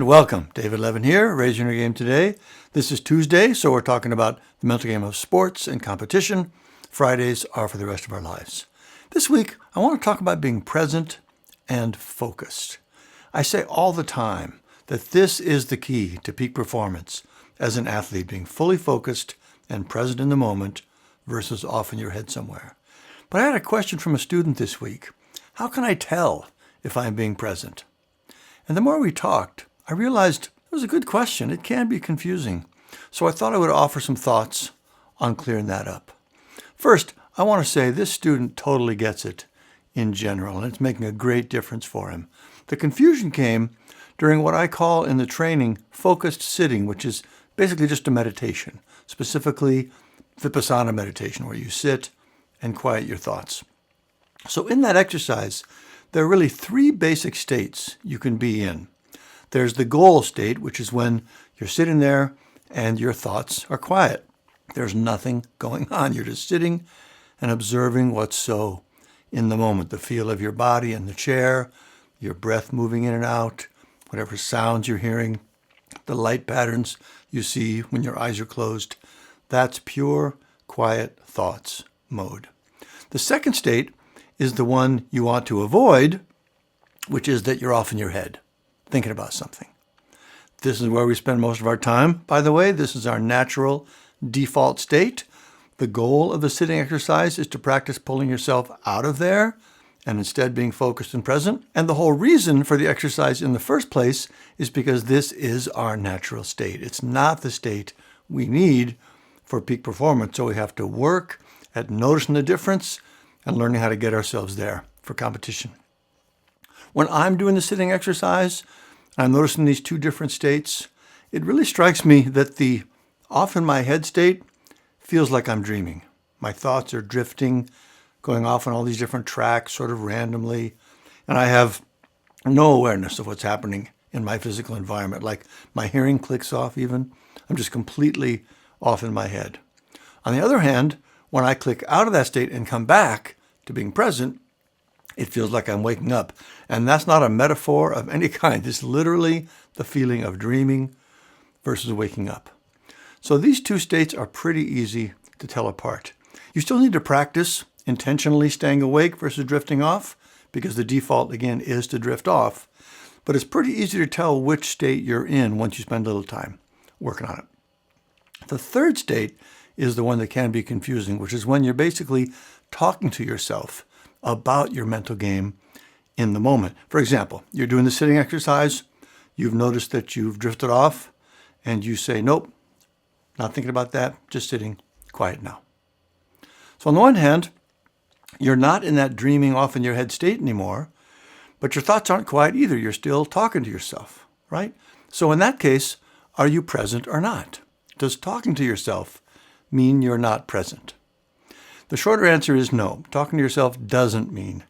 And welcome. David Levin here, Raising Your Game Today. This is Tuesday, so we're talking about the mental game of sports and competition. Fridays are for the rest of our lives. This week, I want to talk about being present and focused. I say all the time that this is the key to peak performance as an athlete, being fully focused and present in the moment versus off in your head somewhere. But I had a question from a student this week. How can I tell if I'm being present? And the more we talked, I realized it was a good question. It can be confusing. So I thought I would offer some thoughts on clearing that up. First, I want to say this student totally gets it in general, and it's making a great difference for him. The confusion came during what I call in the training focused sitting, which is basically just a meditation, specifically Vipassana meditation, where you sit and quiet your thoughts. So in that exercise, there are really three basic states you can be in. There's the goal state, which is when you're sitting there and your thoughts are quiet. There's nothing going on. You're just sitting and observing what's so in the moment, the feel of your body in the chair, your breath moving in and out, whatever sounds you're hearing, the light patterns you see when your eyes are closed. That's pure, quiet thoughts mode. The second state is the one you want to avoid, which is that you're off in your head, thinking about something. This is where we spend most of our time, by the way. This is our natural default state. The goal of the sitting exercise is to practice pulling yourself out of there and instead being focused and present. And the whole reason for the exercise in the first place is because this is our natural state. It's not the state we need for peak performance, so we have to work at noticing the difference and learning how to get ourselves there for competition. When I'm doing the sitting exercise, I'm noticing these two different states. It really strikes me that the off in my head state feels like I'm dreaming. My thoughts are drifting, going off on all these different tracks sort of randomly, and I have no awareness of what's happening in my physical environment. Like my hearing clicks off even. I'm just completely off in my head. On the other hand, when I click out of that state and come back to being present, it feels like I'm waking up. And that's not a metaphor of any kind. It's literally the feeling of dreaming versus waking up. So these two states are pretty easy to tell apart. You still need to practice intentionally staying awake versus drifting off, because the default, again, is to drift off. But it's pretty easy to tell which state you're in once you spend a little time working on it. The third state is the one that can be confusing, which is when you're basically talking to yourself about your mental game in the moment. For example, you're doing the sitting exercise, you've noticed that you've drifted off, and you say, nope, not thinking about that, just sitting quiet now. So on the one hand, you're not in that dreaming off in your head state anymore, but your thoughts aren't quiet either. You're still talking to yourself, right? So in that case, are you present or not? Does talking to yourself mean you're not present? The shorter answer is no. Talking to yourself doesn't mean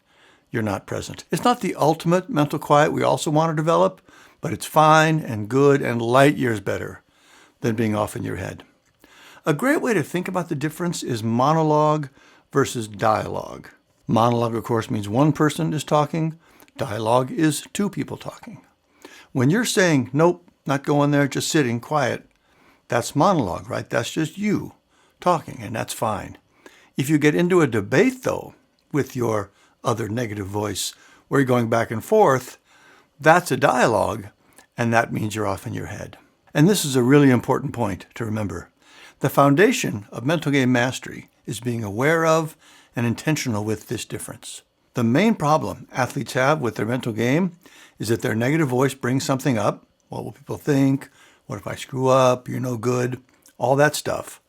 you're not present. It's not the ultimate mental quiet we also want to develop, but it's fine and good and light years better than being off in your head. A great way to think about the difference is monologue versus dialogue. Monologue, of course, means one person is talking. Dialogue is two people talking. When you're saying, nope, not going there, just sitting quiet, that's monologue, right? That's just you talking, and that's fine. If you get into a debate, though, with your other negative voice, where you're going back and forth, that's a dialogue, and that means you're off in your head. And this is a really important point to remember. The foundation of mental game mastery is being aware of and intentional with this difference. The main problem athletes have with their mental game is that their negative voice brings something up. What will people think? What if I screw up? You're no good. All that stuff.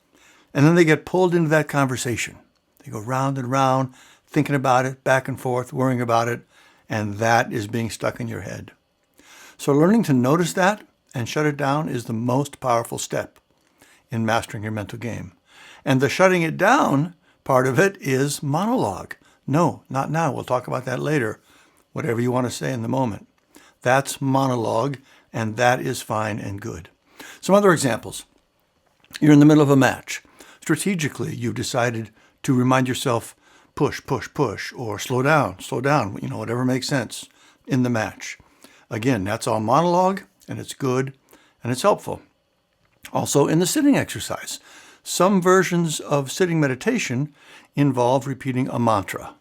And then they get pulled into that conversation. They go round and round, thinking about it, back and forth, worrying about it, and that is being stuck in your head. So learning to notice that and shut it down is the most powerful step in mastering your mental game. And the shutting it down part of it is monologue. No, not now. We'll talk about that later. Whatever you want to say in the moment. That's monologue, and that is fine and good. Some other examples. You're in the middle of a match. Strategically, you've decided to remind yourself, push, push, push, or slow down, whatever makes sense in the match. Again, that's all monologue, and it's good, and it's helpful. Also, in the sitting exercise, some versions of sitting meditation involve repeating a mantra.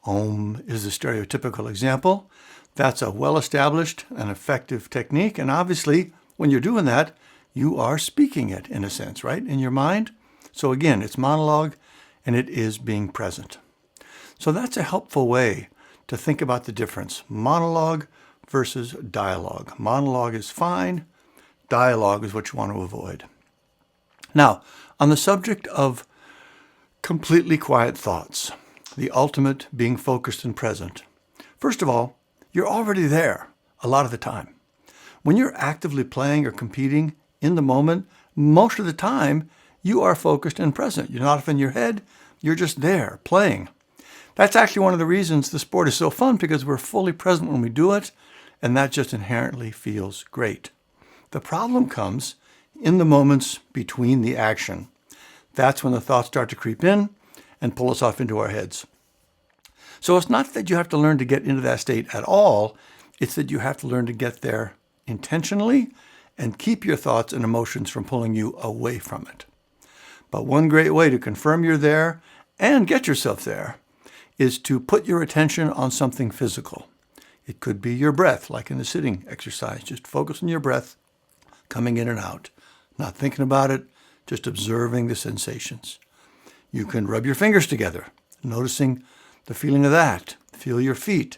Om is the stereotypical example. That's a well-established and effective technique, and obviously, when you're doing that, you are speaking it, in a sense, right, in your mind? So again, it's monologue, and it is being present. So that's a helpful way to think about the difference. Monologue versus dialogue. Monologue is fine. Dialogue is what you want to avoid. Now, on the subject of completely quiet thoughts, the ultimate being focused and present. First of all, you're already there a lot of the time. When you're actively playing or competing in the moment, most of the time, you are focused and present. You're not off in your head. You're just there playing. That's actually one of the reasons the sport is so fun, because we're fully present when we do it, and that just inherently feels great. The problem comes in the moments between the action. That's when the thoughts start to creep in and pull us off into our heads. So it's not that you have to learn to get into that state at all. It's that you have to learn to get there intentionally and keep your thoughts and emotions from pulling you away from it. But one great way to confirm you're there and get yourself there is to put your attention on something physical. It could be your breath, like in the sitting exercise. Just focus on your breath coming in and out. Not thinking about it, just observing the sensations. You can rub your fingers together, noticing the feeling of that. Feel your feet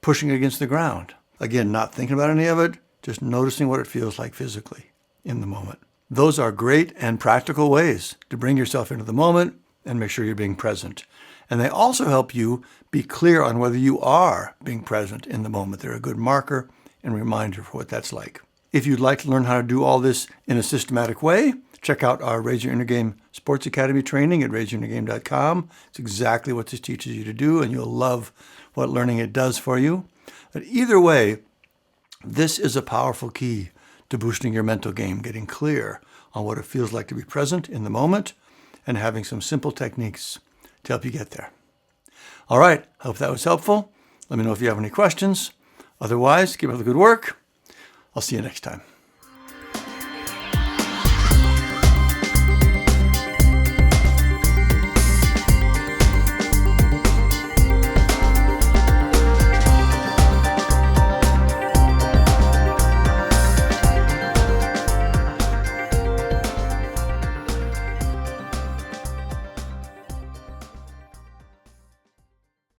pushing against the ground. Again, not thinking about any of it, just noticing what it feels like physically in the moment. Those are great and practical ways to bring yourself into the moment and make sure you're being present. And they also help you be clear on whether you are being present in the moment. They're a good marker and reminder for what that's like. If you'd like to learn how to do all this in a systematic way, check out our Raise Your Inner Game Sports Academy training at raiseyourinnergame.com. It's exactly what this teaches you to do, and you'll love what learning it does for you. But either way, this is a powerful key to boosting your mental game, getting clear on what it feels like to be present in the moment and having some simple techniques to help you get there. All right, I hope that was helpful. Let me know if you have any questions. Otherwise, keep up the good work. I'll see you next time.